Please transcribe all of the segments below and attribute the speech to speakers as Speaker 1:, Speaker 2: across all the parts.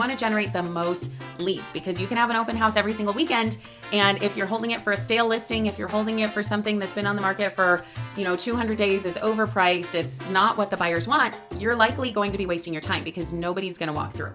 Speaker 1: want to generate the most leads, because you can have an open house every single weekend. And if you're holding it for a stale listing, if you're holding it for something that's been on the market for, 200 days, is overpriced, it's not what the buyers want, you're likely going to be wasting your time because nobody's going to walk through.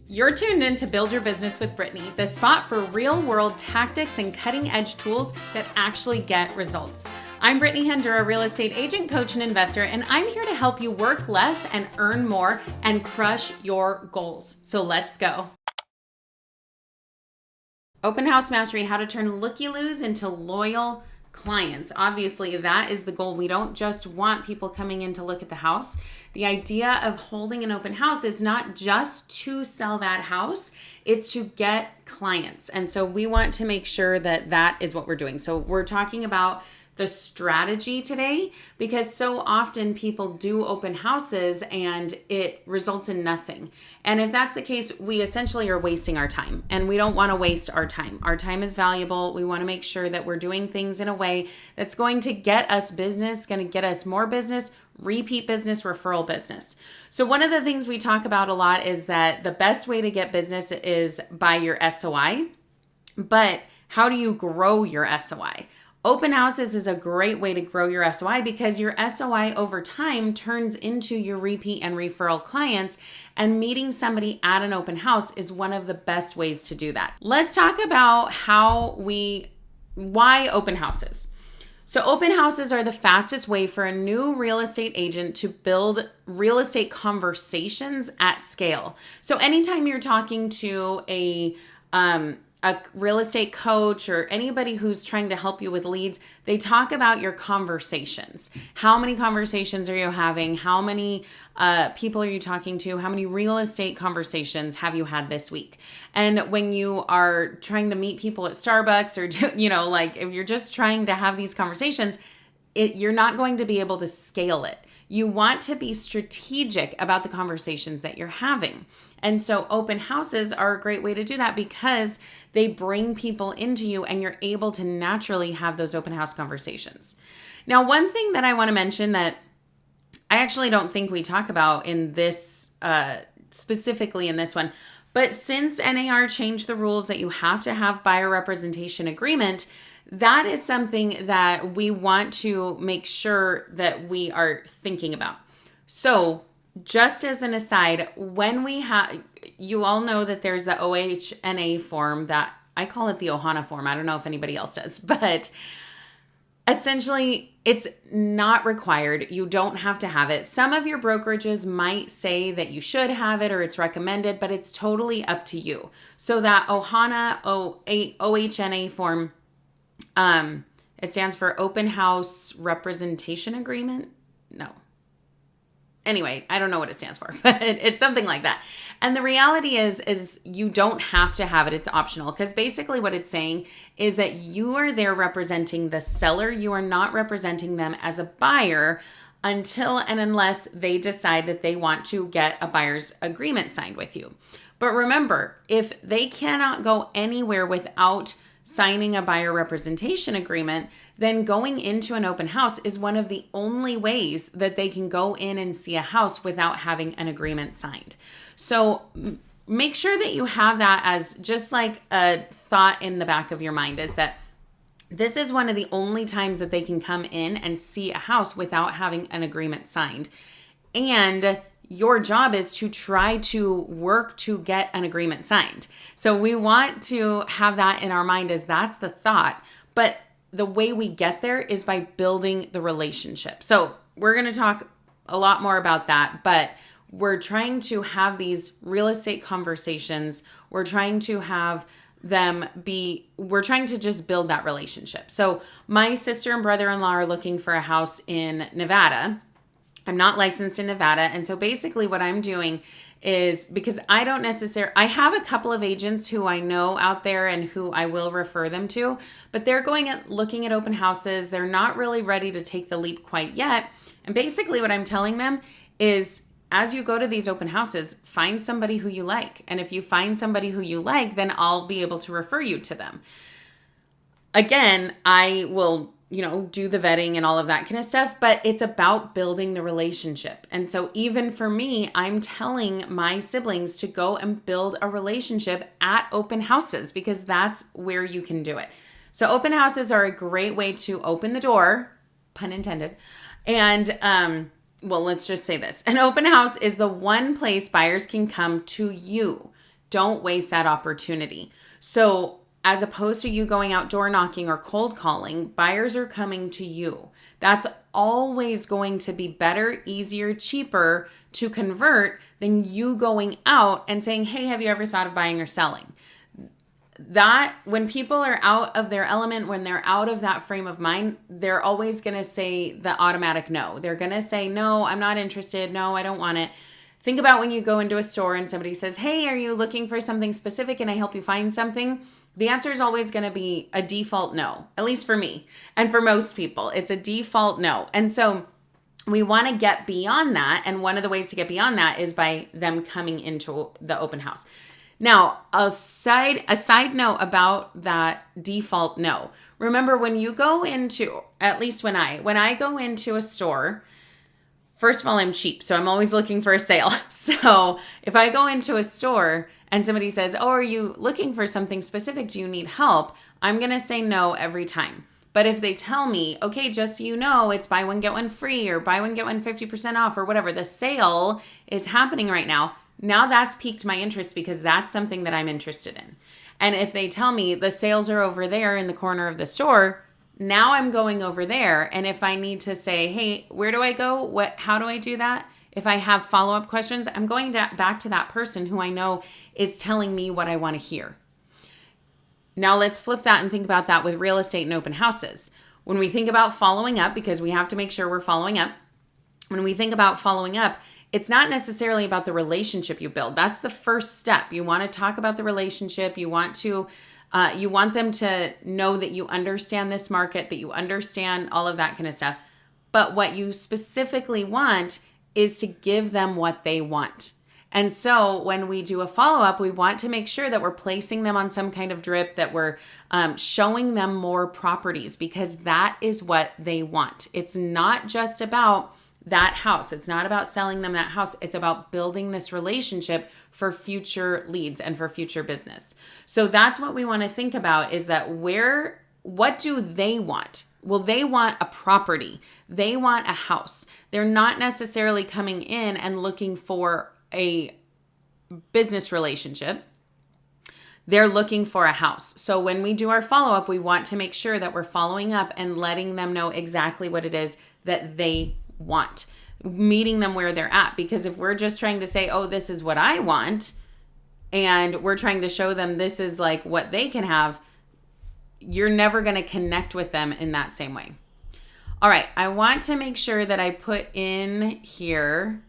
Speaker 1: You're tuned in to Build Your Business with Brittany, the spot for real-world tactics and cutting-edge tools that actually get results. I'm Brittany Handura, real estate agent, coach, and investor, and I'm here to help you work less and earn more and crush your goals. So let's go. Open House Mastery, how to turn Looky-Loos into loyal clients. Obviously, that is the goal. We don't just want people coming in to look at the house. The idea of holding an open house is not just to sell that house, it's to get clients. And so we want to make sure that that is what we're doing. So we're talking about the strategy today, because so often people do open houses and it results in nothing. And if that's the case, we essentially are wasting our time, and we don't want to waste our time. Our time is valuable. We want to make sure that we're doing things in a way that's going to get us business, going to get us more business, repeat business, referral business. So one of the things we talk about a lot is that the best way to get business is by your SOI, but how do you grow your SOI? Open houses is a great way to grow your SOI, because your SOI over time turns into your repeat and referral clients, and meeting somebody at an open house is one of the best ways to do that. Let's talk about why open houses. So open houses are the fastest way for a new real estate agent to build real estate conversations at scale. So anytime you're talking to a real estate coach or anybody who's trying to help you with leads, they talk about your conversations. How many conversations are you having? How many people are you talking to? How many real estate conversations have you had this week? And when you are trying to meet people at Starbucks, or like if you're just trying to have these conversations, you're not going to be able to scale it. You want to be strategic about the conversations that you're having. And so open houses are a great way to do that, because they bring people into you and you're able to naturally have those open house conversations. Now, one thing that I want to mention that I actually don't think we talk about in this, specifically in this one, but since NAR changed the rules that you have to have buyer representation agreement, that is something that we want to make sure that we are thinking about. So just as an aside, when we have, you all know that there's the OHNA form, that I call it the Ohana form. I don't know if anybody else does, but essentially it's not required. You don't have to have it. Some of your brokerages might say that you should have it or it's recommended, but it's totally up to you. So that OHNA form, it stands for Open House Representation Agreement. No. Anyway, I don't know what it stands for, but it's something like that. And the reality is you don't have to have it. It's optional, because basically what it's saying is that you are there representing the seller. You are not representing them as a buyer until and unless they decide that they want to get a buyer's agreement signed with you. But remember, if they cannot go anywhere without signing a buyer representation agreement, then going into an open house is one of the only ways that they can go in and see a house without having an agreement signed. So make sure that you have that as just like a thought in the back of your mind, is that this is one of the only times that they can come in and see a house without having an agreement signed. And your job is to try to work to get an agreement signed. So we want to have that in our mind, as that's the thought. But the way we get there is by building the relationship. So we're going to talk a lot more about that, but we're trying to have these real estate conversations. We're trying to have we're trying to just build that relationship. So my sister and brother-in-law are looking for a house in Nevada. I'm not licensed in Nevada. And so basically what I'm doing is, because I have a couple of agents who I know out there and who I will refer them to, but they're looking at open houses. They're not really ready to take the leap quite yet. And basically what I'm telling them is, as you go to these open houses, find somebody who you like. And if you find somebody who you like, then I'll be able to refer you to them. Again, I will do the vetting and all of that kind of stuff, but it's about building the relationship. And so even for me, I'm telling my siblings to go and build a relationship at open houses because that's where you can do it. So open houses are a great way to open the door, pun intended. And, well, let's just say this. An open house is the one place buyers can come to you. Don't waste that opportunity. So as opposed to you going out door knocking or cold calling, buyers are coming to you. That's always going to be better, easier, cheaper to convert than you going out and saying, hey, have you ever thought of buying or selling? That when people are out of their element, when they're out of that frame of mind, they're always going to say the automatic no. They're going to say, no, I'm not interested. No, I don't want it. Think about when you go into a store and somebody says, hey, are you looking for something specific? Can I help you find something? The answer is always going to be a default no, at least for me. And for most people, it's a default no. And so we want to get beyond that. And one of the ways to get beyond that is by them coming into the open house. Now, a side note about that default no. Remember when you go into, at least when I go into a store, first of all, I'm cheap, so I'm always looking for a sale. So if I go into a store and somebody says, oh, are you looking for something specific? Do you need help? I'm going to say no every time. But if they tell me, okay, just so you know, it's buy one, get one free, or buy one, get one 50% off, or whatever, the sale is happening right now. Now that's piqued my interest because that's something that I'm interested in. And if they tell me the sales are over there in the corner of the store, now I'm going over there. And if I need to say, hey, where do I go? How do I do that? If I have follow-up questions, I'm going back to that person who I know is telling me what I want to hear. Now let's flip that and think about that with real estate and open houses. When we think about following up, because we have to make sure we're following up, when we think about following up, it's not necessarily about the relationship you build. That's the first step. You want to talk about the relationship. You want them to know that you understand this market, that you understand all of that kind of stuff. But what you specifically want is to give them what they want. And so when we do a follow-up, we want to make sure that we're placing them on some kind of drip, that we're showing them more properties because that is what they want. It's not just about that house. It's not about selling them that house. It's about building this relationship for future leads and for future business. So that's what we want to think about is that what do they want? Well, they want a property. They want a house. They're not necessarily coming in and looking for a business relationship. They're looking for a house. So when we do our follow-up, we want to make sure that we're following up and letting them know exactly what it is that they want, meeting them where they're at. Because if we're just trying to say, oh, this is what I want, and we're trying to show them this is like what they can have, you're never going to connect with them in that same way. All right, I want to make sure that I put in here,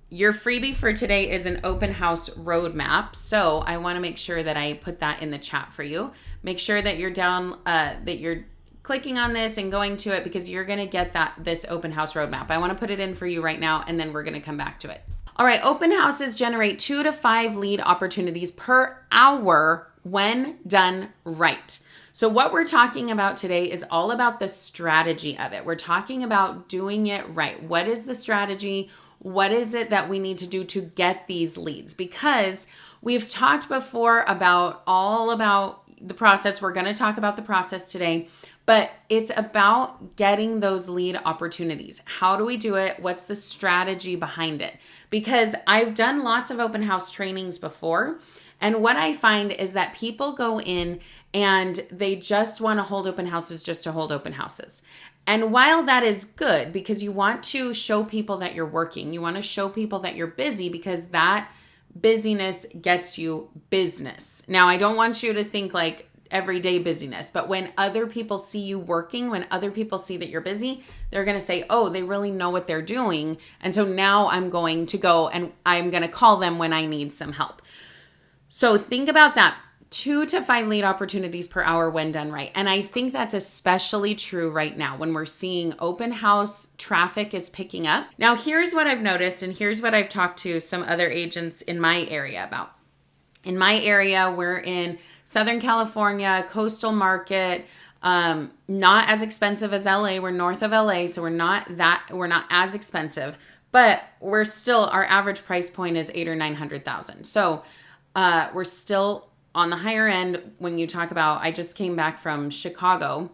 Speaker 1: your freebie for today is an open house roadmap. So I want to make sure that I put that in the chat for you. Make sure that you're that you're clicking on this and going to it because you're going to get this open house roadmap. I want to put it in for you right now, and then we're going to come back to it. All right, open houses generate 2 to 5 lead opportunities per hour when done right. So what we're talking about today is all about the strategy of it. We're talking about doing it right. What is the strategy? What is it that we need to do to get these leads? Because we've talked before about the process. We're going to talk about the process today, but it's about getting those lead opportunities. How do we do it? What's the strategy behind it? Because I've done lots of open house trainings before, and what I find is that people go in and they just want to hold open houses just to hold open houses. And while that is good because you want to show people that you're working, you want to show people that you're busy because that busyness gets you business. Now, I don't want you to think like everyday busyness, but when other people see you working, when other people see that you're busy, they're going to say, oh, they really know what they're doing. And so now I'm going to go and I'm going to call them when I need some help. So think about that. 2 to 5 lead opportunities per hour when done right. And I think that's especially true right now when we're seeing open house traffic is picking up. Now, here's what I've noticed, and here's what I've talked to some other agents in my area about. In my area, we're in Southern California, coastal market. Not as expensive as LA. We're north of LA, so we're not as expensive, but we're still, our average price point is $800,000 or $900,000. So we're still on the higher end when you talk about, I just came back from Chicago,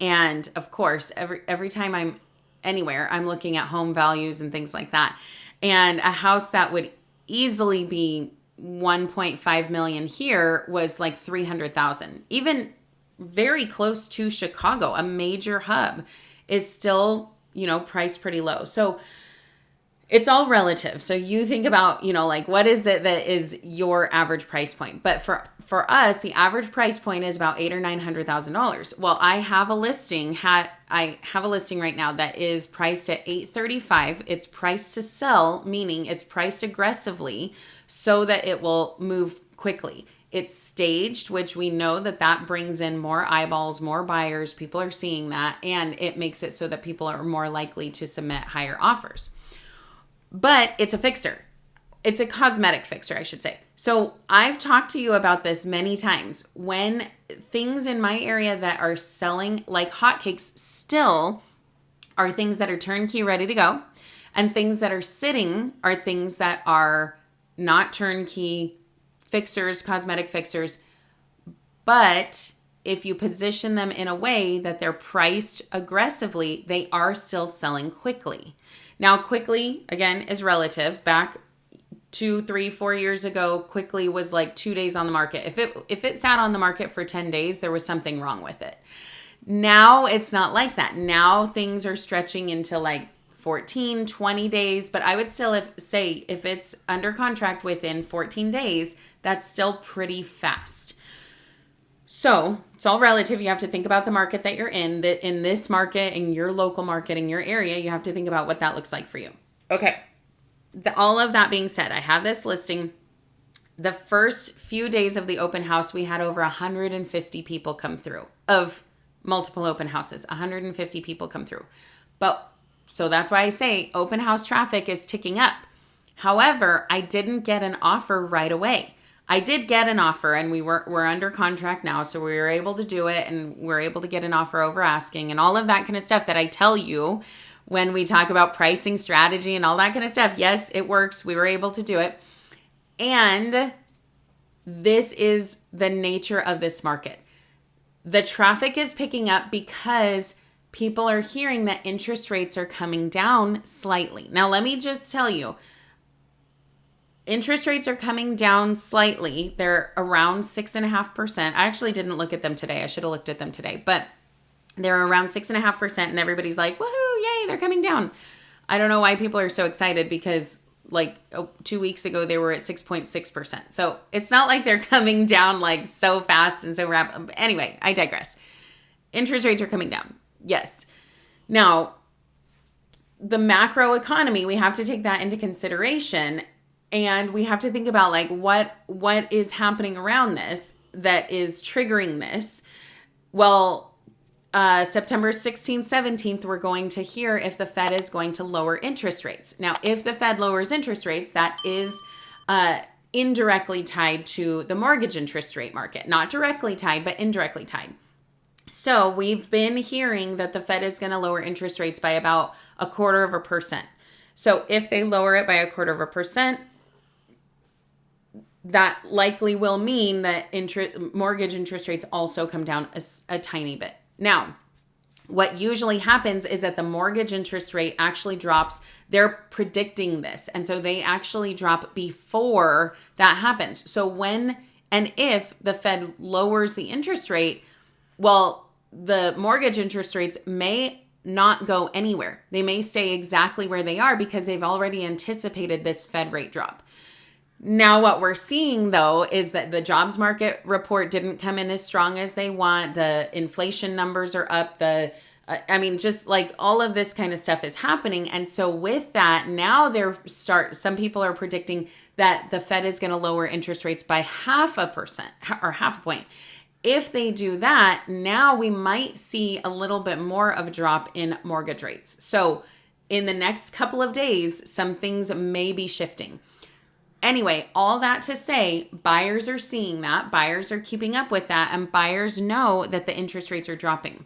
Speaker 1: and of course, every time I'm anywhere, I'm looking at home values and things like that. And a house that would easily be 1.5 million here was like 300,000. Even very close to Chicago, a major hub, is still, priced pretty low. So it's all relative. So you think about, like, what is it that is your average price point? But for us, the average price point is about $800,000 or $900,000. Well, I have a listing. I have a listing right now that is priced at $835,000. It's priced to sell, meaning it's priced aggressively so that it will move quickly. It's staged, which we know that brings in more eyeballs, more buyers. People are seeing that, and it makes it so that people are more likely to submit higher offers. But it's a fixer. It's a cosmetic fixer, I should say. So I've talked to you about this many times. When things in my area that are selling like hotcakes still are things that are turnkey, ready to go. And things that are sitting are things that are not turnkey fixers, cosmetic fixers. But if you position them in a way that they're priced aggressively, they are still selling quickly. Now, quickly, again, is relative. Back 2, 3, 4 years ago, quickly was like 2 days on the market. If it sat on the market for 10 days, there was something wrong with it. Now, it's not like that. Now, things are stretching into like 14, 20 days. But I would still say if it's under contract within 14 days, that's still pretty fast. So it's all relative. You have to think about the market that you're in. That in this market, in your local market, in your area, you have to think about what that looks like for you. Okay. All of that being said, I have this listing. The first few days of the open house, we had over 150 people come through of multiple open houses. 150 people come through. So that's why I say open house traffic is ticking up. However, I didn't get an offer right away. I did get an offer, and we're under contract now, so we were able to do it, and we're able to get an offer over asking and all of that kind of stuff that I tell you when we talk about pricing strategy and all that kind of stuff. Yes, it works. We were able to do it. And this is the nature of this market. The traffic is picking up because people are hearing that interest rates are coming down slightly. Now, let me just tell you, interest rates are coming down slightly. They're around 6.5%. I actually didn't look at them today. I should have looked at them today, but they're around 6.5%, and everybody's like, woohoo, yay, they're coming down. I don't know why people are so excited because 2 weeks ago they were at 6.6%. So it's not like they're coming down like so fast and so rapid. Anyway, I digress. Interest rates are coming down. Yes. Now, the macro economy, we have to take that into consideration. And we have to think about like what is happening around this that is triggering this. Well, September 16th, 17th, we're going to hear if the Fed is going to lower interest rates. Now, if the Fed lowers interest rates, that is indirectly tied to the mortgage interest rate market. Not directly tied, but indirectly tied. So we've been hearing that the Fed is going to lower interest rates by about 0.25%. So if they lower it by 0.25%, that likely will mean that mortgage interest rates also come down a tiny bit. Now, what usually happens is that the mortgage interest rate actually drops. They're predicting this. And so they actually drop before that happens. So when and if the Fed lowers the interest rate, well, the mortgage interest rates may not go anywhere. They may stay exactly where they are because they've already anticipated this Fed rate drop. Now, what we're seeing, though, is that the jobs market report didn't come in as strong as they want. The inflation numbers are up. Just like all of this kind of stuff is happening. And so with that, now some people are predicting that the Fed is going to lower interest rates by 0.5% or 0.5 point. If they do that, now we might see a little bit more of a drop in mortgage rates. So in the next couple of days, some things may be shifting. Anyway, all that to say, buyers are seeing that, buyers are keeping up with that, and buyers know that the interest rates are dropping.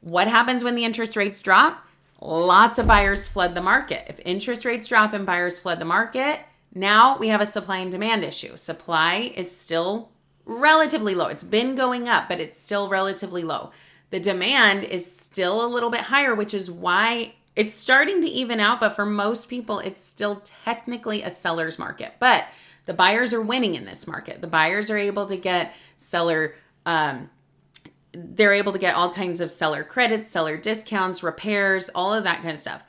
Speaker 1: What happens when the interest rates drop? Lots of buyers flood the market. If interest rates drop and buyers flood the market, now we have a supply and demand issue. Supply is still relatively low. It's been going up, but it's still relatively low. The demand is still a little bit higher, which is why it's starting to even out. But for most people, it's still technically a seller's market. But the buyers are winning in this market. The buyers are able to get they're able to get all kinds of seller credits, seller discounts, repairs, all of that kind of stuff.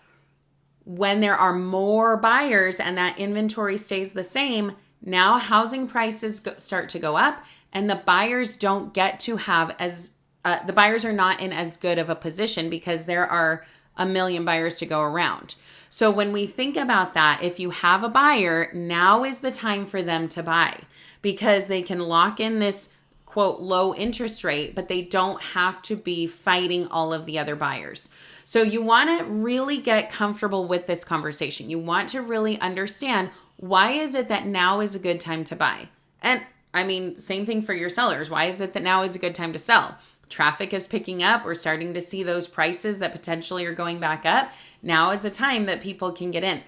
Speaker 1: When there are more buyers and that inventory stays the same, now housing prices start to go up, and the buyers don't get to have the buyers are not in as good of a position because there are a million buyers to go around. So when we think about that, if you have a buyer, now is the time for them to buy because they can lock in this quote low interest rate, but they don't have to be fighting all of the other buyers. So you want to really get comfortable with this conversation. You want to really understand, why is it that now is a good time to buy? And I mean, same thing for your sellers. Why is it that now is a good time to sell? Traffic is picking up. We're starting to see those prices that potentially are going back up. Now is the time that people can get in.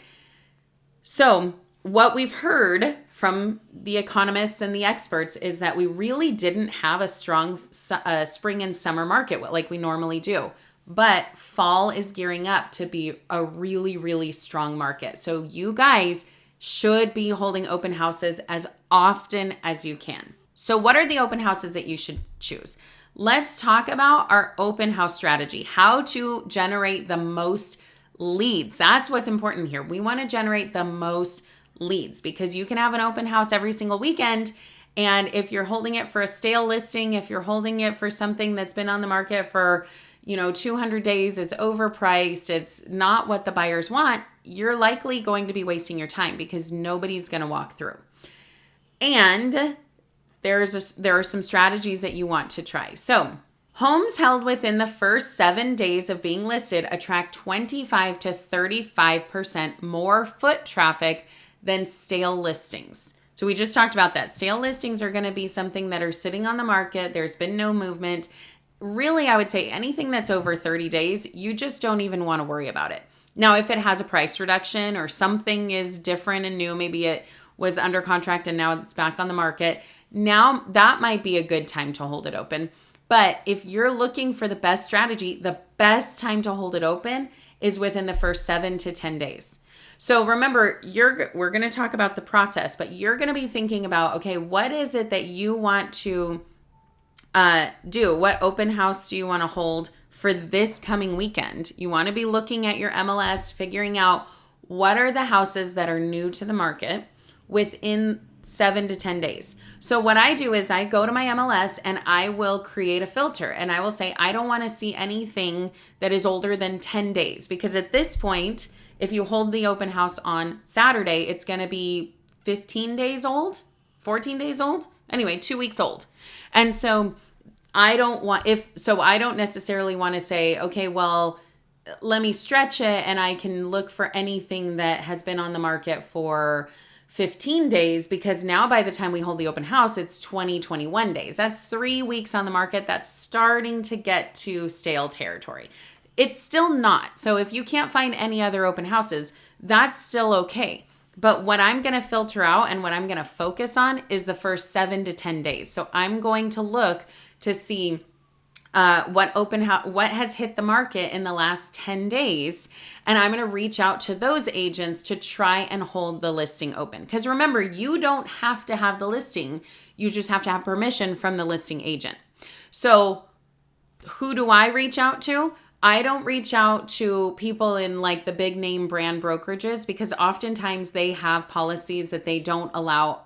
Speaker 1: So what we've heard from the economists and the experts is that we really didn't have a strong spring and summer market like we normally do. But fall is gearing up to be a really, really strong market. So you guys should be holding open houses as often as you can. So what are the open houses that you should choose? Let's talk about our open house strategy, how to generate the most leads. That's what's important here. We want to generate the most leads because you can have an open house every single weekend. And if you're holding it for a stale listing, if you're holding it for something that's been on the market for 200 days, it's overpriced, it's not what the buyers want, you're likely going to be wasting your time because nobody's going to walk through. And there are some strategies that you want to try. So homes held within the first 7 days of being listed attract 25 to 35% more foot traffic than stale listings. So we just talked about that. Stale listings are going to be something that are sitting on the market. There's been no movement. Really, I would say anything that's over 30 days, you just don't even want to worry about it. Now, if it has a price reduction or something is different and new, maybe it was under contract and now it's back on the market, now that might be a good time to hold it open. But if you're looking for the best strategy, the best time to hold it open is within the first 7 to 10 days. So remember, we're going to talk about the process, but you're going to be thinking about, okay, what is it that you want to do? What open house do you want to hold for this coming weekend? You want to be looking at your MLS, figuring out what are the houses that are new to the market within 7 to 10 days. So what I do is I go to my MLS and I will create a filter and I will say, I don't want to see anything that is older than 10 days because at this point, if you hold the open house on Saturday, it's going to be 15 days old, 14 days old. Anyway, 2 weeks old. And so I don't necessarily want to say, okay, well, let me stretch it and I can look for anything that has been on the market for 15 days because now by the time we hold the open house, it's 21 days. That's 3 weeks on the market. That's starting to get to stale territory. It's still not. So if you can't find any other open houses, that's still okay. But what I'm going to filter out and what I'm going to focus on is the first 7 to 10 days. So I'm going to look to see what has hit the market in the last 10 days. And I'm going to reach out to those agents to try and hold the listing open. Because remember, you don't have to have the listing. You just have to have permission from the listing agent. So who do I reach out to? I don't reach out to people in like the big name brand brokerages because oftentimes they have policies that they don't allow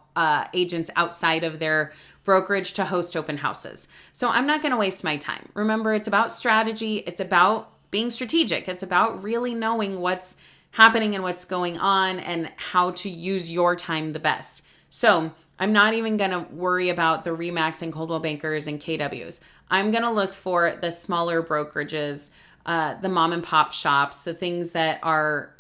Speaker 1: agents outside of their brokerage to host open houses. So I'm not going to waste my time. Remember, it's about strategy. It's about being strategic. It's about really knowing what's happening and what's going on and how to use your time the best. So I'm not even going to worry about the RE/MAX and Coldwell Bankers and KWs. I'm going to look for the smaller brokerages, the mom and pop shops, the things that are,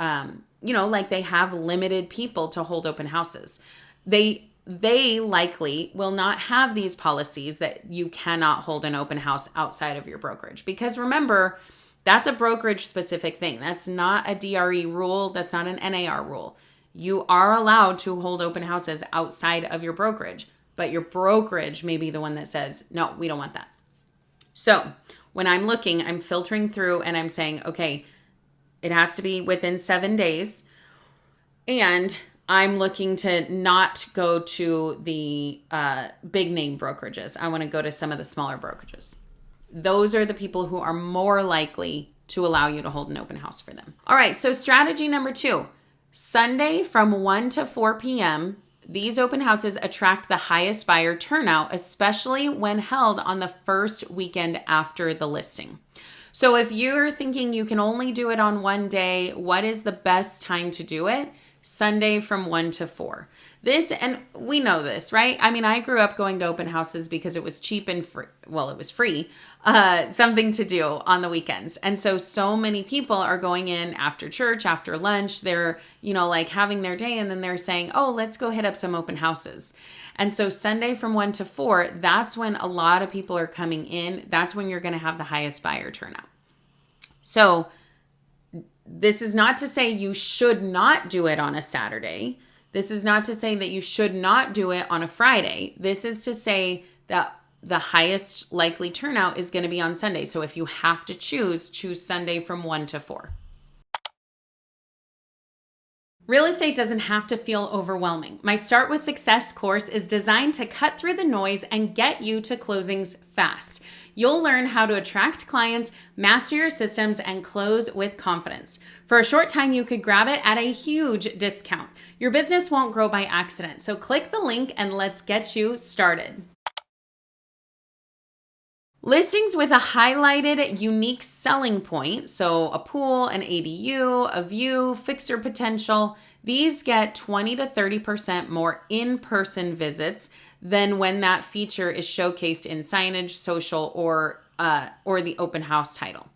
Speaker 1: like they have limited people to hold open houses. they likely will not have these policies that you cannot hold an open house outside of your brokerage. Because remember, that's a brokerage specific thing. That's not a DRE rule. That's not an NAR rule. You are allowed to hold open houses outside of your brokerage, but your brokerage may be the one that says, no, we don't want that. So when I'm looking, I'm filtering through and I'm saying, okay, it has to be within 7 days. And I'm looking to not go to the big name brokerages. I want to go to some of the smaller brokerages. Those are the people who are more likely to allow you to hold an open house for them. All right, so strategy number 2, Sunday from 1 to 4 p.m., these open houses attract the highest buyer turnout, especially when held on the first weekend after the listing. So if you're thinking you can only do it on one day, what is the best time to do it? Sunday from 1 to 4. This, and we know this, right? I mean, I grew up going to open houses because it was cheap and free. Well, it was free, something to do on the weekends. And so many people are going in after church, after lunch. They're, like having their day and then they're saying, oh, let's go hit up some open houses. And so Sunday from 1 to 4, that's when a lot of people are coming in. That's when you're going to have the highest buyer turnout. So this is not to say you should not do it on a Saturday. This is not to say that you should not do it on a Friday. This is to say that the highest likely turnout is going to be on Sunday. So if you have to choose Sunday from 1 to 4. Real estate doesn't have to feel overwhelming. My Start with Success course is designed to cut through the noise and get you to closings fast. You'll learn how to attract clients, master your systems, and close with confidence. For a short time, you could grab it at a huge discount. Your business won't grow by accident, so click the link and let's get you started. Listings with a highlighted unique selling point, so a pool, an ADU, a view, fixer potential, these get 20 to 30% more in-person visits than when that feature is showcased in signage, social, or the open house title.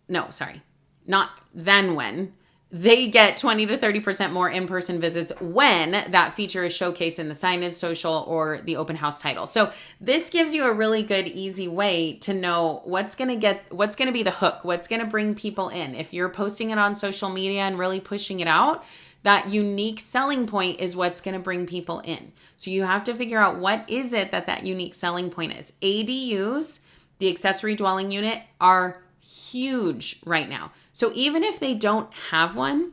Speaker 1: No, sorry, not than when. They get 20 to 30% more in-person visits when that feature is showcased in the signage, social, or the open house title. So this gives you a really good, easy way to know what's going to be the hook, what's going to bring people in. If you're posting it on social media and really pushing it out, that unique selling point is what's going to bring people in. So you have to figure out what is it that unique selling point is. ADUs, the accessory dwelling unit, are huge right now. So even if they don't have one,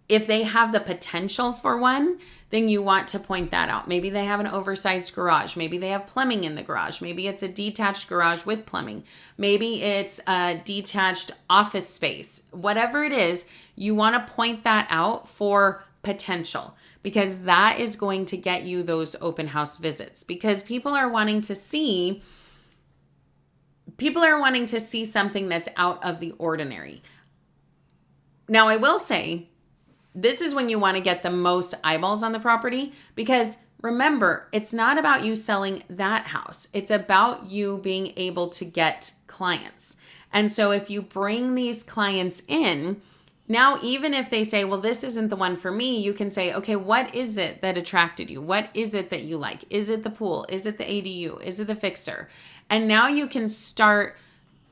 Speaker 1: if they have the potential for one, then you want to point that out. Maybe they have an oversized garage. Maybe they have plumbing in the garage. Maybe it's a detached garage with plumbing. Maybe it's a detached office space. Whatever it is, you want to point that out for potential, because that is going to get you those open house visits, because people are wanting to see something that's out of the ordinary. Now, I will say, this is when you want to get the most eyeballs on the property, because remember, it's not about you selling that house. It's about you being able to get clients. And so if you bring these clients in, now, even if they say, well, this isn't the one for me, you can say, okay, what is it that attracted you? What is it that you like? Is it the pool? Is it the ADU? Is it the fixer? And now you can start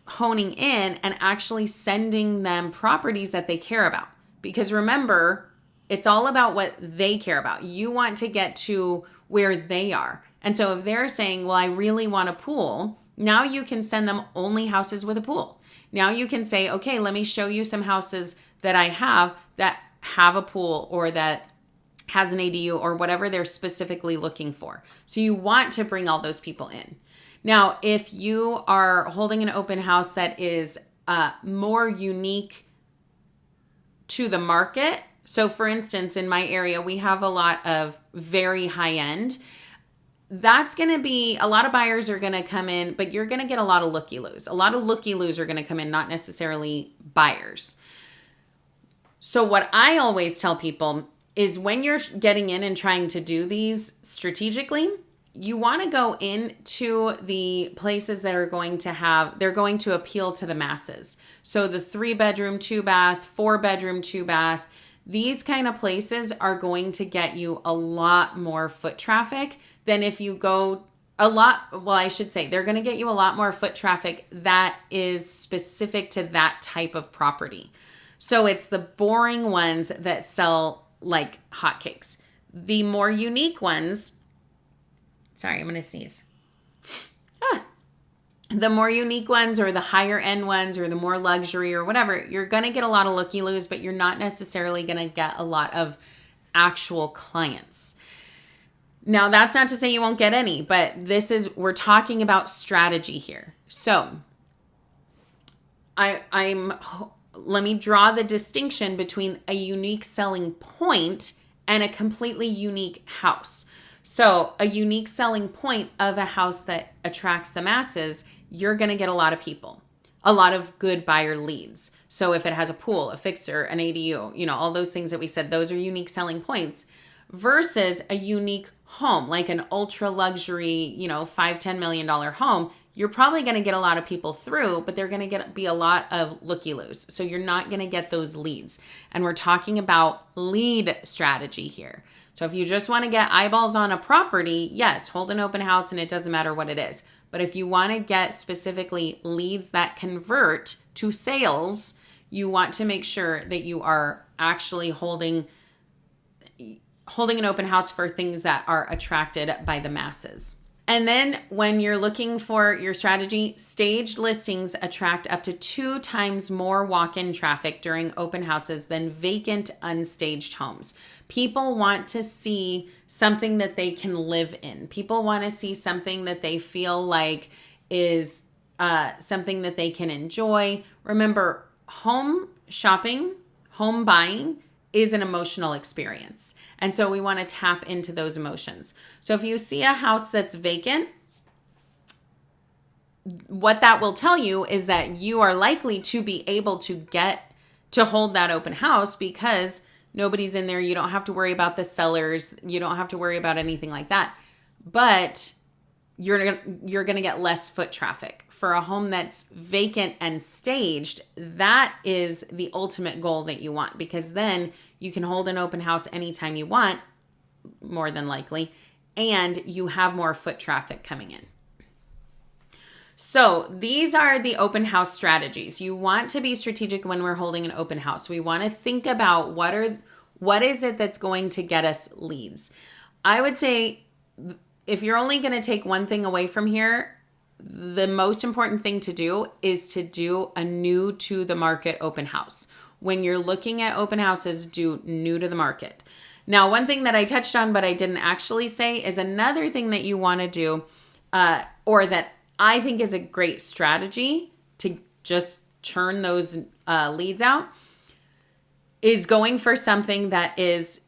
Speaker 1: honing in and actually sending them properties that they care about. Because remember, it's all about what they care about. You want to get to where they are. And so if they're saying, well, I really want a pool, now you can send them only houses with a pool. Now you can say, okay, let me show you some houses that I have that have a pool or that has an ADU or whatever they're specifically looking for. So you want to bring all those people in. Now, if you are holding an open house that is more unique to the market, so for instance, in my area, we have a lot of very high end. That's going to be, a lot of buyers are going to come in, but you're going to get a lot of Looky-Loos. A lot of Looky-Loos are going to come in, not necessarily buyers. So what I always tell people is when you're getting in and trying to do these strategically, you want to go into the places that are going to appeal to the masses. So the 3-bedroom, 2-bath, 4-bedroom, 2-bath, These kind of places are going to get you a lot more foot traffic than if you go they're going to get you a lot more foot traffic that is specific to that type of property. So it's the boring ones that sell like hotcakes. The more unique ones, sorry, I'm going to sneeze. The more unique ones or the higher end ones or the more luxury or whatever, you're going to get a lot of looky-loos, but you're not necessarily going to get a lot of actual clients. Now, that's not to say you won't get any, but we're talking about strategy here. So let me draw the distinction between a unique selling point and a completely unique house. So a unique selling point of a house that attracts the masses, you're going to get a lot of people, a lot of good buyer leads. So if it has a pool, a fixer, an ADU, all those things that we said, those are unique selling points versus a unique home, like an ultra luxury, $5-10 million home. You're probably going to get a lot of people through, but they're going to be a lot of looky-loos. So you're not going to get those leads. And we're talking about lead strategy here. So if you just want to get eyeballs on a property, yes, hold an open house and it doesn't matter what it is. But if you want to get specifically leads that convert to sales, you want to make sure that you are actually holding an open house for things that are attracted by the masses. And then when you're looking for your strategy, staged listings attract up to 2 times more walk-in traffic during open houses than vacant, unstaged homes. People want to see something that they can live in. People want to see something that they feel like is something that they can enjoy. Remember, home shopping, home buying is an emotional experience. And so we want to tap into those emotions. So if you see a house that's vacant, what that will tell you is that you are likely to be able to get to hold that open house because nobody's in there. You don't have to worry about the sellers. You don't have to worry about anything like that. But you're going to get less foot traffic. For a home that's vacant and staged, that is the ultimate goal that you want, because then you can hold an open house anytime you want, more than likely, and you have more foot traffic coming in. So these are the open house strategies. You want to be strategic when we're holding an open house. We want to think about what is it that's going to get us leads. I would say if you're only going to take one thing away from here, the most important thing to do is to do a new to the market open house. When you're looking at open houses, do new to the market. Now, one thing that I touched on, but I didn't actually say, is another thing that you want to do, or that I think is a great strategy to just churn those leads out, is going for something that is,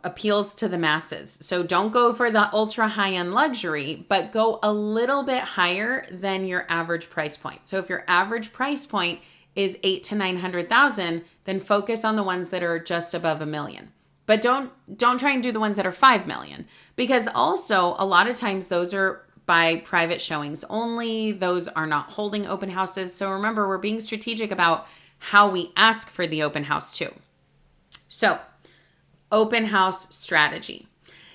Speaker 1: appeals to the masses. So don't go for the ultra high-end luxury, but go a little bit higher than your average price point. So if your average price point is $800,000 to $900,000, then focus on the ones that are just above $1 million. But don't try and do the ones that are $5 million, because also a lot of times those are by private showings only. Those are not holding open houses. So remember, we're being strategic about how we ask for the open house too. So, open house strategy.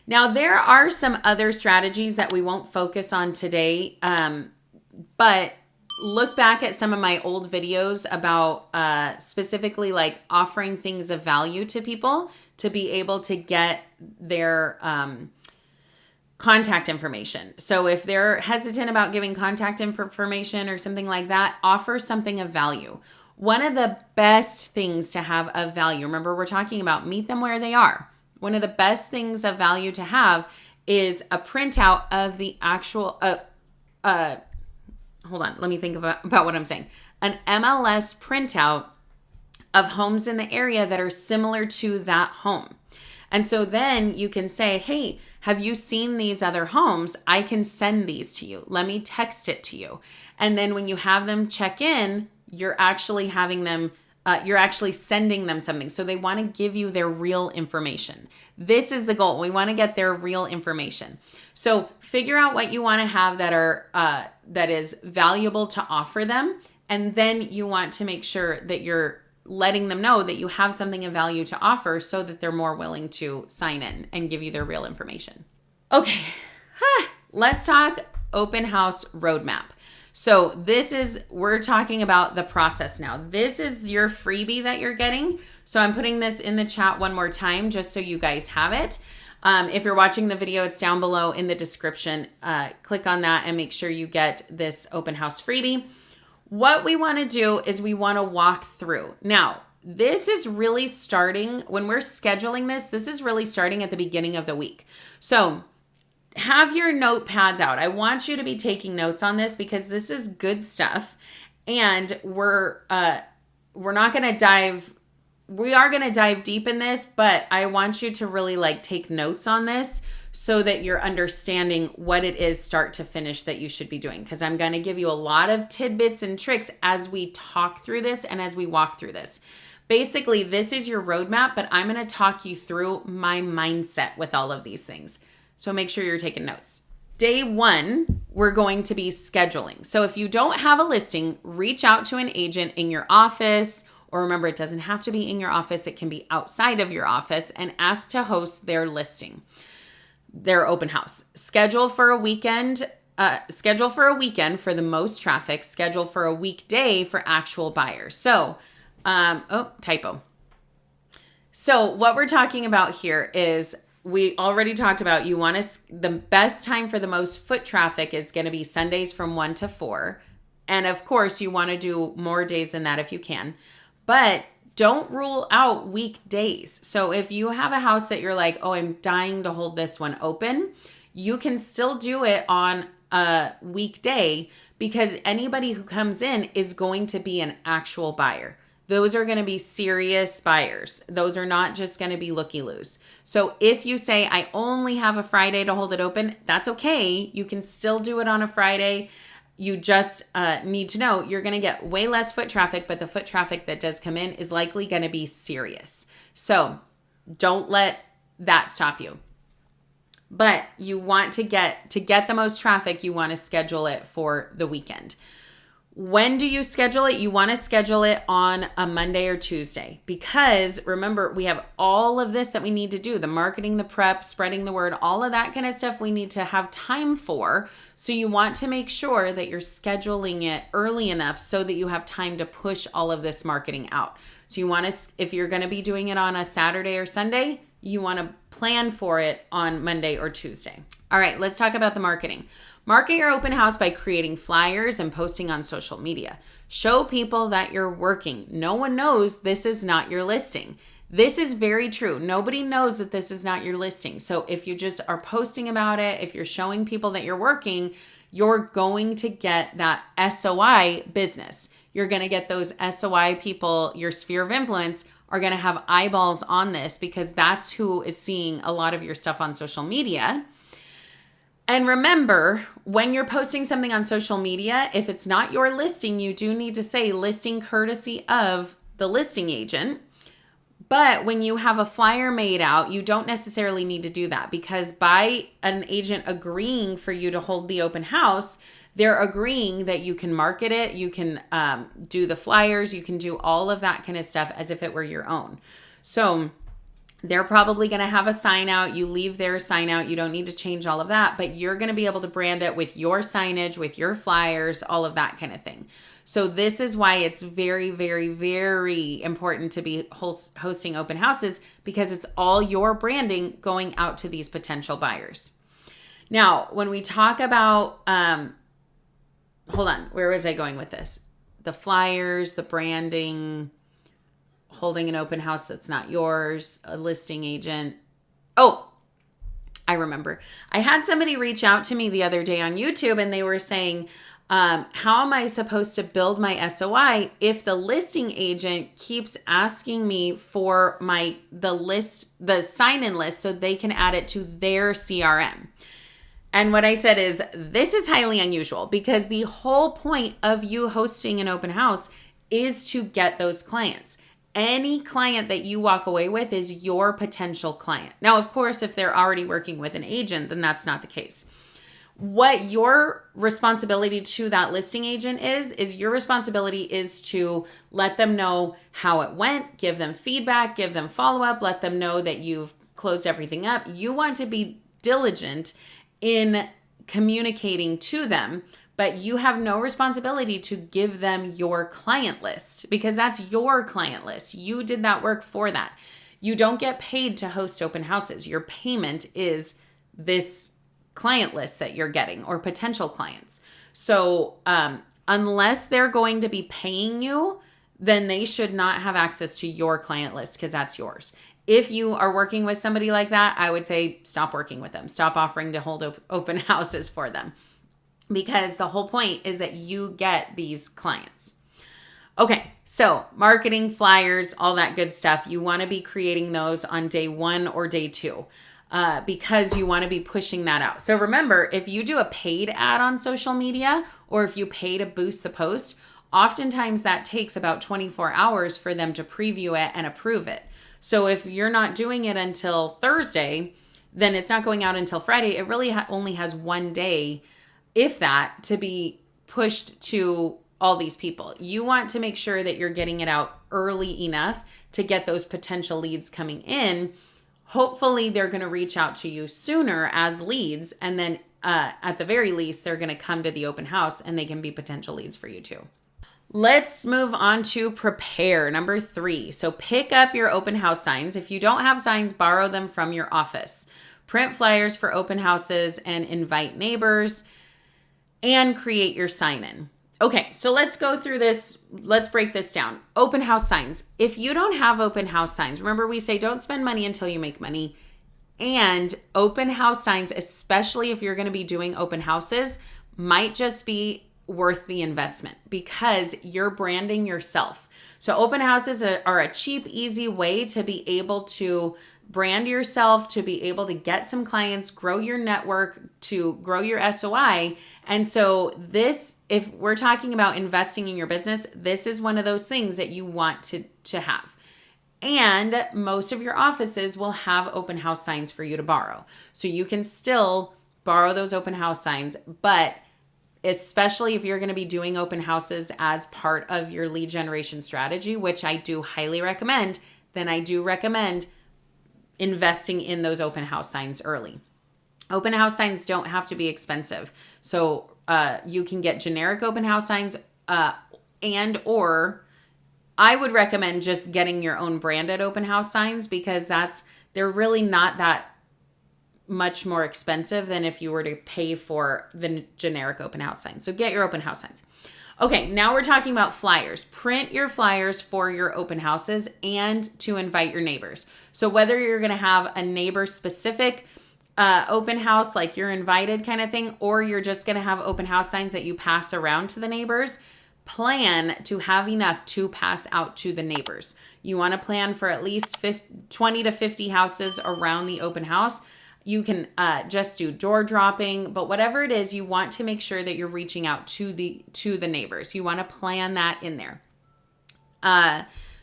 Speaker 1: Now, there are some other strategies that we won't focus on today, but look back at some of my old videos about specifically like offering things of value to people to be able to get their contact information. So if they're hesitant about giving contact information or something like that, offer something of value. One of the best things to have of value, remember we're talking about meet them where they are. One of the best things of value to have is a printout of the actual, hold on, let me think about what I'm saying. An MLS printout of homes in the area that are similar to that home. And so then you can say, hey, have you seen these other homes? I can send these to you. Let me text it to you. And then when you have them check in, you're actually having them, you're actually sending them something. So they want to give you their real information. This is the goal. We want to get their real information. So figure out what you want to have that is valuable to offer them. And then you want to make sure that you're letting them know that you have something of value to offer so that they're more willing to sign in and give you their real information. Okay, let's talk open house roadmap. So we're talking about the process now. This is your freebie that you're getting. So I'm putting this in the chat one more time just so you guys have it. If you're watching the video, it's down below in the description. Click on that and make sure you get this open house freebie. What we want to do is we want to walk through. Now, this is really starting, when we're scheduling this is really starting at the beginning of the week. So have your notepads out. I want you to be taking notes on this because this is good stuff. And we are going to dive deep in this, but I want you to really take notes on this so that you're understanding what it is start to finish that you should be doing. Because I'm going to give you a lot of tidbits and tricks as we talk through this and as we walk through this. Basically, this is your roadmap, but I'm going to talk you through my mindset with all of these things. So make sure you're taking notes. Day 1, we're going to be scheduling. So if you don't have a listing, reach out to an agent in your office, or remember, it doesn't have to be in your office. It can be outside of your office, and ask to host their listing, their open house. Schedule for a weekend for the most traffic. Schedule for a weekday for actual buyers. So, typo. So what we're talking about here is, we already talked about the best time for the most foot traffic is going to be Sundays from 1 to 4. And of course, you want to do more days than that if you can. But don't rule out weekdays. So if you have a house that you're like, oh, I'm dying to hold this one open, you can still do it on a weekday because anybody who comes in is going to be an actual buyer. Those are going to be serious buyers. Those are not just going to be looky-loos. So if you say, I only have a Friday to hold it open, that's okay. You can still do it on a Friday. You just need to know you're going to get way less foot traffic, but the foot traffic that does come in is likely going to be serious. So don't let that stop you. But you want to get the most traffic, you want to schedule it for the weekend. When do you schedule it? You want to schedule it on a Monday or Tuesday because remember, we have all of this that we need to do, the marketing, the prep, spreading the word, all of that kind of stuff we need to have time for. So you want to make sure that you're scheduling it early enough so that you have time to push all of this marketing out. So you want to, if you're going to be doing it on a Saturday or Sunday, you want to plan for it on Monday or Tuesday. All right, let's talk about the marketing. Market your open house by creating flyers and posting on social media. Show people that you're working. No one knows this is not your listing. This is very true. Nobody knows that this is not your listing. So if you just are posting about it, if you're showing people that you're working, you're going to get that SOI business. You're going to get those SOI people, your sphere of influence are going to have eyeballs on this because that's who is seeing a lot of your stuff on social media. And remember, when you're posting something on social media, if it's not your listing, you do need to say listing courtesy of the listing agent. But when you have a flyer made out, you don't necessarily need to do that because by an agent agreeing for you to hold the open house, they're agreeing that you can market it, you can do the flyers, you can do all of that kind of stuff as if it were your own. So they're probably going to have a sign out. You leave their sign out. You don't need to change all of that, but you're going to be able to brand it with your signage, with your flyers, all of that kind of thing. So this is why it's very, very, very important to be hosting open houses because it's all your branding going out to these potential buyers. Now, when we talk about, hold on, where was I going with this? The flyers, the branding, holding an open house that's not yours, a listing agent. Oh, I remember. I had somebody reach out to me the other day on YouTube and they were saying, how am I supposed to build my SOI if the listing agent keeps asking me for the sign-in list so they can add it to their CRM? And what I said is, this is highly unusual because the whole point of you hosting an open house is to get those clients. Any client that you walk away with is your potential client. Now, of course, if they're already working with an agent, then that's not the case. What your responsibility to that listing agent is your responsibility is to let them know how it went, give them feedback, give them follow-up, let them know that you've closed everything up. You want to be diligent in communicating to them, but you have no responsibility to give them your client list because that's your client list. You did that work for that. You don't get paid to host open houses. Your payment is this client list that you're getting or potential clients. So unless they're going to be paying you, then they should not have access to your client list because that's yours. If you are working with somebody like that, I would say stop working with them. Stop offering to hold open houses for them because the whole point is that you get these clients. Okay, so marketing, flyers, all that good stuff. You want to be creating those on day 1 or day 2. Because you want to be pushing that out. So remember, if you do a paid ad on social media or if you pay to boost the post, oftentimes that takes about 24 hours for them to preview it and approve it. So if you're not doing it until Thursday, then it's not going out until Friday. It really only has 1 day, if that, to be pushed to all these people. You want to make sure that you're getting it out early enough to get those potential leads coming in. Hopefully they're going to reach out to you sooner as leads. And then at the very least, they're going to come to the open house and they can be potential leads for you too. Let's move on to prepare. Number 3. So pick up your open house signs. If you don't have signs, borrow them from your office. Print flyers for open houses and invite neighbors and create your sign-in. Okay, so let's go through this. Let's break this down. Open house signs. If you don't have open house signs, remember we say don't spend money until you make money. And open house signs, especially if you're going to be doing open houses, might just be worth the investment because you're branding yourself. So open houses are a cheap, easy way to be able to brand yourself, to be able to get some clients, grow your network, to grow your SOI. And so this, if we're talking about investing in your business, this is one of those things that you want to have. And most of your offices will have open house signs for you to borrow. So you can still borrow those open house signs, but especially if you're going to be doing open houses as part of your lead generation strategy, which I do highly recommend, then I do recommend investing in those open house signs early. Open house signs don't have to be expensive. So you can get generic open house signs or I would recommend just getting your own branded open house signs because they're really not that much more expensive than if you were to pay for the generic open house signs. So get your open house signs. Okay, now we're talking about flyers. Print your flyers for your open houses and to invite your neighbors. So whether you're going to have a neighbor specific open house, like you're invited kind of thing, or you're just going to have open house signs that you pass around to the neighbors, plan to have enough to pass out to the neighbors. You want to plan for at least 20 to 50 houses around the open house. You can just do door dropping, but whatever it is, you want to make sure that you're reaching out to the neighbors. You want to plan that in there.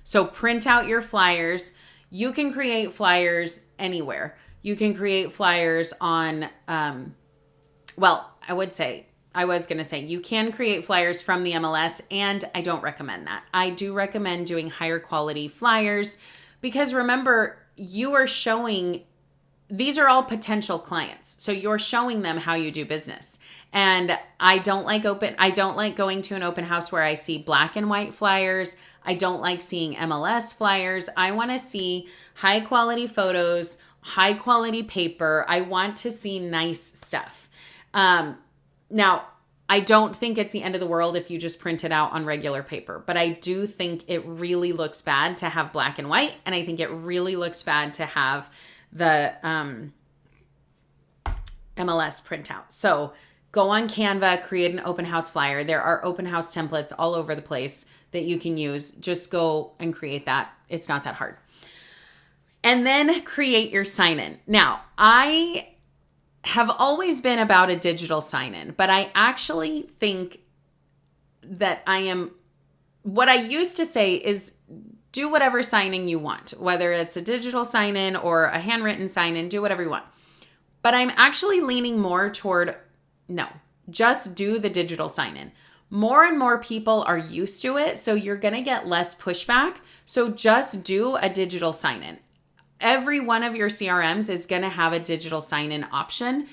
Speaker 1: So print out your flyers. You can create flyers anywhere. You can create flyers on, I was going to say you can create flyers from the MLS, and I don't recommend that. I do recommend doing higher quality flyers because remember, you are showing. These are all potential clients. So you're showing them how you do business. And I don't like going to an open house where I see black and white flyers. I don't like seeing MLS flyers. I want to see high quality photos, high quality paper. I want to see nice stuff. Now, I don't think it's the end of the world if you just print it out on regular paper, but I do think it really looks bad to have black and white. And I think it really looks bad to have the MLS printout. So go on Canva, create an open house flyer. There are open house templates all over the place that you can use. Just go and create that. It's not that hard. And then create your sign-in. Now, I have always been about a digital sign-in, but I actually think that what I used to say is do whatever signing you want, whether it's a digital sign-in or a handwritten sign-in, do whatever you want. But I'm actually leaning more toward No, just do the digital sign-in. More and more people are used to it, so you're going to get less pushback. So just do a digital sign-in. Every one of your CRMs is going to have a digital sign-in option.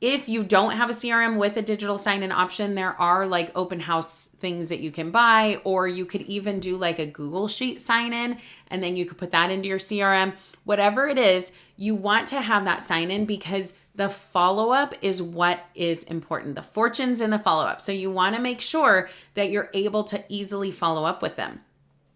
Speaker 1: If you don't have a CRM with a digital sign-in option, there are like open house things that you can buy, or you could even do like a Google Sheet sign-in, and then you could put that into your CRM. Whatever it is, you want to have that sign-in because the follow-up is what is important. The fortune's in the follow-up. So you want to make sure that you're able to easily follow up with them.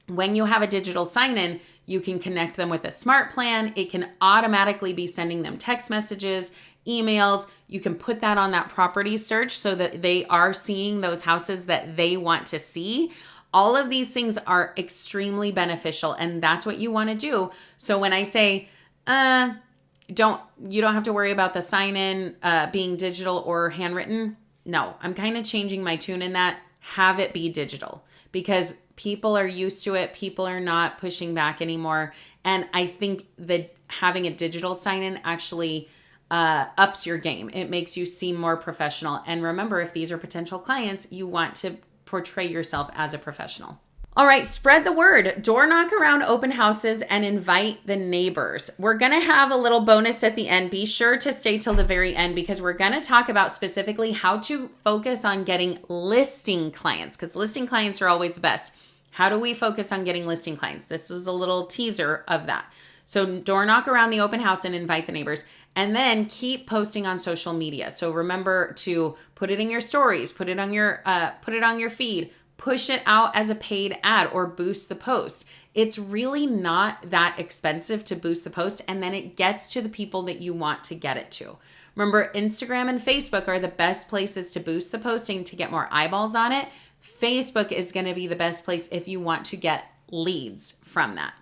Speaker 1: When you have a digital sign-in, you can connect them with a smart plan. It can automatically be sending them text messages, emails. You can put that on that property search so that they are seeing those houses that they want to see. All of these things are extremely beneficial, and that's what you want to do. So when I say, you don't have to worry about the sign-in being digital or handwritten. No, I'm kind of changing my tune in that. Have it be digital because people are used to it. People are not pushing back anymore. And I think that having a digital sign-in actually ups your game. It makes you seem more professional. And remember, if these are potential clients, you want to portray yourself as a professional. All right, spread the word. Door knock around open houses and invite the neighbors. We're going to have a little bonus at the end. Be sure to stay till the very end because we're going to talk about specifically how to focus on getting listing clients because listing clients are always the best. How do we focus on getting listing clients? This is a little teaser of that. So door knock around the open house and invite the neighbors, and then keep posting on social media. So remember to put it in your stories, put it on your feed, push it out as a paid ad or boost the post. It's really not that expensive to boost the post, and then it gets to the people that you want to get it to. Remember, Instagram and Facebook are the best places to boost the posting to get more eyeballs on it. Facebook is going to be the best place if you want to get leads from that.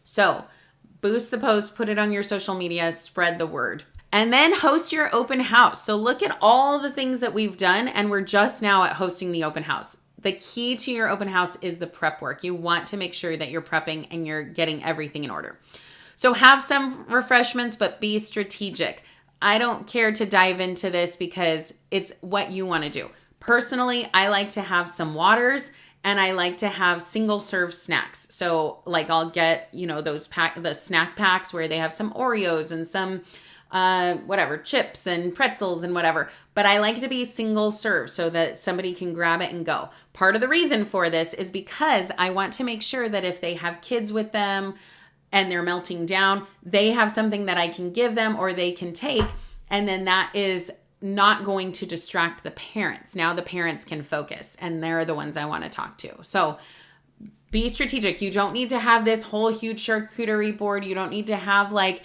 Speaker 1: So boost the post, put it on your social media, spread the word. And then host your open house. So look at all the things that we've done, and we're just now at hosting the open house. The key to your open house is the prep work. You want to make sure that you're prepping and you're getting everything in order. So have some refreshments, but be strategic. I don't care to dive into this because it's what you want to do. Personally, I like to have some waters and I like to have single serve snacks. So like I'll get, the snack packs where they have some Oreos and some chips and pretzels and whatever. But I like to be single serve so that somebody can grab it and go. Part of the reason for this is because I want to make sure that if they have kids with them and they're melting down, they have something that I can give them or they can take. And then that is not going to distract the parents. Now the parents can focus and they're the ones I want to talk to. So be strategic. You don't need to have this whole huge charcuterie board. You don't need to have like,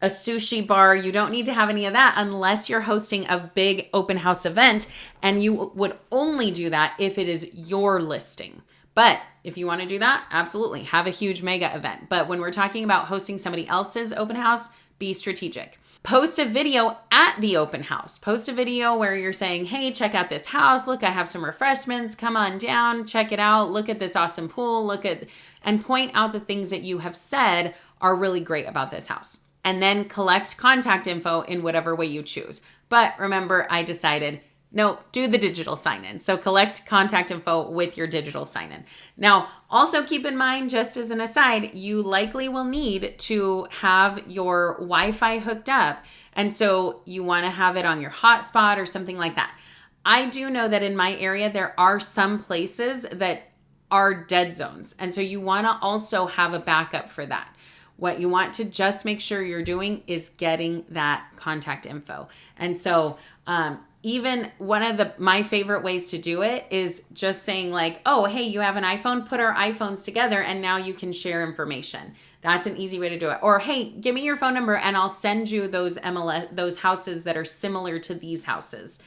Speaker 1: a sushi bar. You don't need to have any of that unless you're hosting a big open house event, and you would only do that if it is your listing. But if you want to do that, absolutely have a huge mega event. But when we're talking about hosting somebody else's open house, be strategic. Post a video at the open house. Post a video where you're saying, hey, check out this house. Look, I have some refreshments. Come on down, check it out. Look at this awesome pool. And point out the things that you have said are really great about this house. And then collect contact info in whatever way you choose. But remember, I decided, no, do the digital sign-in. So collect contact info with your digital sign-in. Now, also keep in mind, just as an aside, you likely will need to have your Wi-Fi hooked up. And so you want to have it on your hotspot or something like that. I do know that in my area, there are some places that are dead zones. And so you want to also have a backup for that. What you want to just make sure you're doing is getting that contact info. And so even one of my favorite ways to do it is just saying like, oh, hey, you have an iPhone, put our iPhones together and now you can share information. That's an easy way to do it. Or, hey, give me your phone number and I'll send you those those houses that are similar to these houses.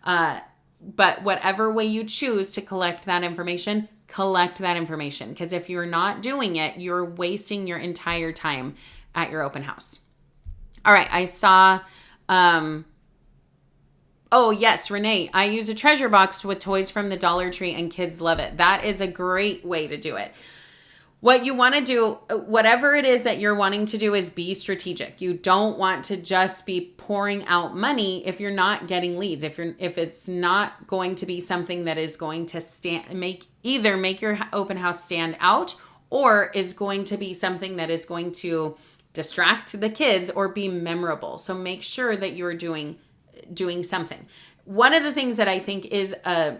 Speaker 1: But whatever way you choose to collect that information, because if you're not doing it, you're wasting your entire time at your open house. All right, I saw, oh yes, Renee, I use a treasure box with toys from the Dollar Tree and kids love it. That is a great way to do it. What you want to do, whatever it is that you're wanting to do, is be strategic. You don't want to just be pouring out money if you're not getting leads. If it's not going to be something that is going to make your open house stand out, or is going to be something that is going to distract the kids or be memorable. So make sure that you're doing something. One of the things that I think is a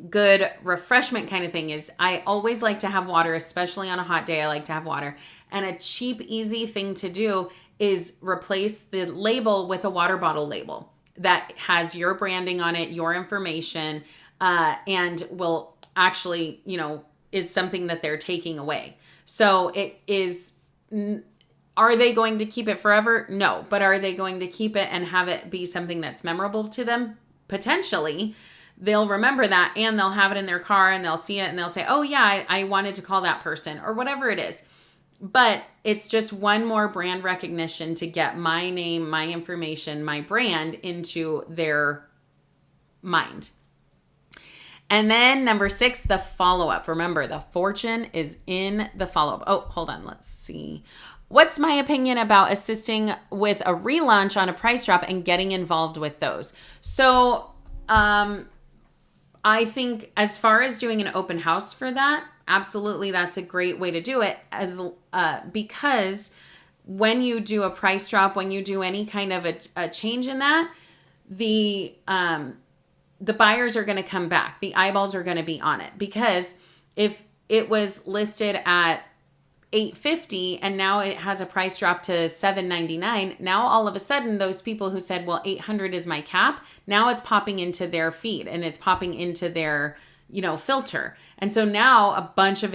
Speaker 1: good refreshment kind of thing is I always like to have water, especially on a hot day. I like to have water. And a cheap, easy thing to do is replace the label with a water bottle label that has your branding on it, your information, and will actually, is something that they're taking away. So it is, are they going to keep it forever? No. But are they going to keep it and have it be something that's memorable to them? Potentially. They'll remember that, and they'll have it in their car, and they'll see it and they'll say, oh yeah, I wanted to call that person, or whatever it is. But it's just one more brand recognition to get my name, my information, my brand into their mind. And then number 6, the follow-up. Remember, the fortune is in the follow-up. Oh, hold on. Let's see. What's my opinion about assisting with a relaunch on a price drop and getting involved with those? So, I think as far as doing an open house for that, absolutely, that's a great way to do it, because when you do a price drop, when you do any kind of a change in that, the buyers are going to come back. The eyeballs are going to be on it, because if it was listed at $850 and now it has a price drop to $799, now all of a sudden those people who said, well, $800 is my cap, now it's popping into their feed and it's popping into their filter. And so now a bunch of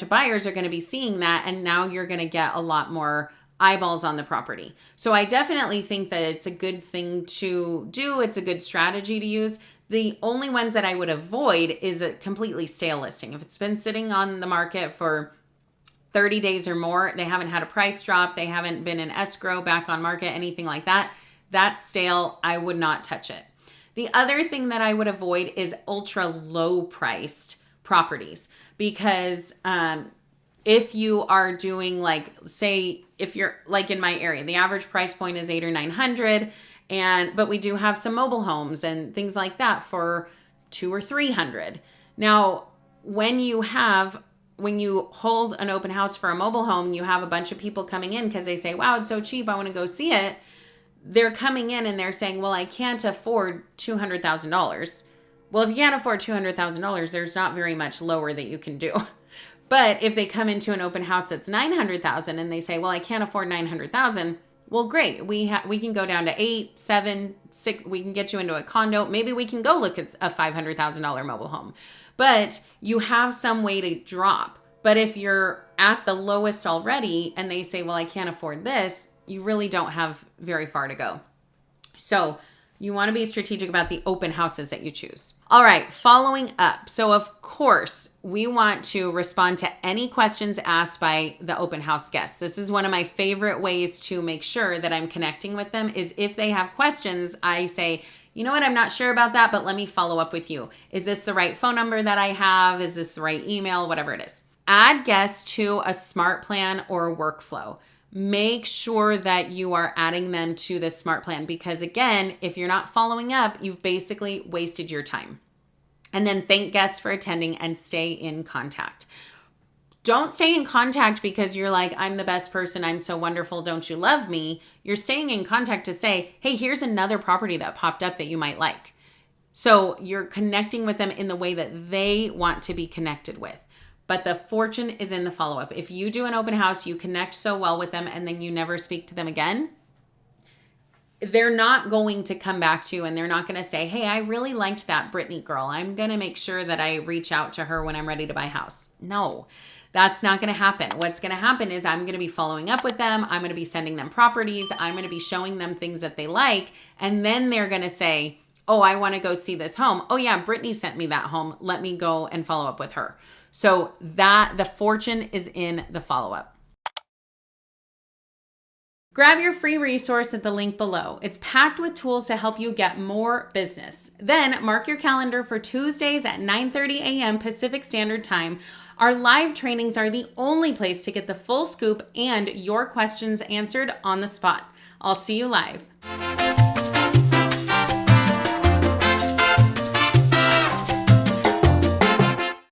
Speaker 1: buyers are going to be seeing that, and now you're going to get a lot more eyeballs on the property. So I definitely think that it's a good thing to do. It's a good strategy to use. The only ones that I would avoid is a completely stale listing. If it's been sitting on the market for 30 days or more, they haven't had a price drop, they haven't been in escrow, back on market, anything like that, that's stale. I would not touch it. The other thing that I would avoid is ultra low priced properties, because if you are doing, like, say, if you're like in my area, the average price point is $800 or $900, but we do have some mobile homes and things like that for $200 or $300. Now, when you hold an open house for a mobile home, you have a bunch of people coming in because they say, wow, it's so cheap, I want to go see it. They're coming in and they're saying, well, I can't afford $200,000. Well, if you can't afford $200,000, there's not very much lower that you can do. But if they come into an open house that's $900,000 and they say, well, I can't afford $900,000, well, great. We can go down to 8, 7, 6. We can get you into a condo. Maybe we can go look at a $500,000 mobile home. But you have some way to drop. But if you're at the lowest already and they say, well, I can't afford this, you really don't have very far to go. So you want to be strategic about the open houses that you choose. All right, following up. So of course, we want to respond to any questions asked by the open house guests. This is one of my favorite ways to make sure that I'm connecting with them, is if they have questions, I say, you know what, I'm not sure about that, but let me follow up with you. Is this the right phone number that I have? Is this the right email? Whatever it is. Add guests to a smart plan or a workflow. Make sure that you are adding them to this smart plan, because again, if you're not following up, you've basically wasted your time. And then thank guests for attending and stay in contact. Don't stay in contact because you're like, I'm the best person, I'm so wonderful, don't you love me? You're staying in contact to say, hey, here's another property that popped up that you might like. So you're connecting with them in the way that they want to be connected with. But the fortune is in the follow-up. If you do an open house, you connect so well with them, and then you never speak to them again, they're not going to come back to you, and they're not going to say, hey, I really liked that Brittany girl. I'm going to make sure that I reach out to her when I'm ready to buy a house. No, that's not going to happen. What's going to happen is I'm going to be following up with them. I'm going to be sending them properties. I'm going to be showing them things that they like. And then they're going to say, oh, I want to go see this home. Oh yeah, Brittany sent me that home. Let me go and follow up with her. So that the fortune is in the follow-up. Grab your free resource at the link below. It's packed with tools to help you get more business. Then mark your calendar for Tuesdays at 9:30 a.m. Pacific Standard Time. Our live trainings are the only place to get the full scoop and your questions answered on the spot. I'll see you live.